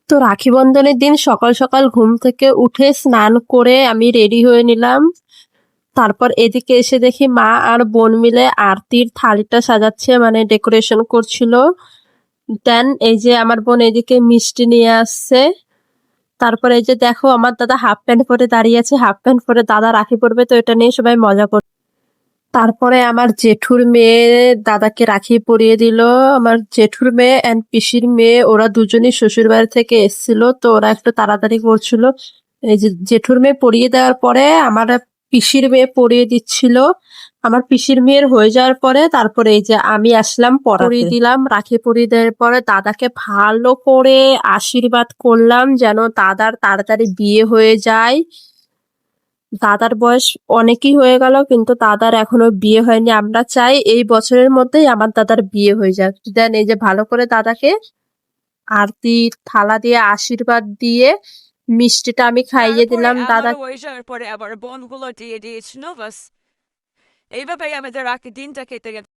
তো রাখি বন্ধনের দিন সকাল সকাল ঘুম থেকে উঠে স্নান করে আমি রেডি হয়ে নিলাম। তারপর এদিকে এসে দেখি মা আর বোন মিলে আরতির থালিটা সাজাচ্ছে, মানে ডেকোরেশন করছিল। দেন এই যে আমার বোন এদিকে মিষ্টি নিয়ে আসছে। তারপর এই যে দেখো আমার দাদা হাফ প্যান্ট পরে দাঁড়িয়ে আছে, হাফ প্যান্ট পরে দাদা রাখি পরবে, তো এটা নিয়ে সবাই মজা করছে। তারপরে আমার জেঠুর মেয়ে দাদাকে রাখি পরিয়ে দিল। আমার জেঠুর মেয়ে এন্ড পিসির মেয়ে ওরা দুজনই শ্বশুর বাড়ি থেকে এসেছিল, তো ওরা একটু তাড়াতাড়ি করছিল। এই যে জেঠুর মেয়ে পরিয়ে দেওয়ার পরে আমার পিসির মেয়ে পরিয়ে দিচ্ছিল। আমার পিসির মেয়ের হয়ে যাওয়ার পরে তারপরে এই যে আমি আসলাম পরিয়ে দিলাম। রাখি পরিয়ে দেওয়ার পরে দাদাকে ভালো করে আশীর্বাদ করলাম যেন দাদার তাড়াতাড়ি বিয়ে হয়ে যায়। দাদার বয়স অনেকই হয়ে গেল, কিন্তু দাদার এখনো বিয়ে হয়নি। আমরা চাই এই বছরের মধ্যেই আমার দাদার বিয়ে হয়ে যাক। দেন এই যে ভালো করে দাদাকে আরতি থালা দিয়ে আশীর্বাদ দিয়ে মিষ্টিটা আমি খাইয়ে তারপরে দিলাম দাদা। আমারও হয়ে যাওয়ার পরে আবার বোনগুলো দিয়ে দিয়েছিল, বাস এইভাবেই আমাদের রাখি দিনটা কেটে গেছে।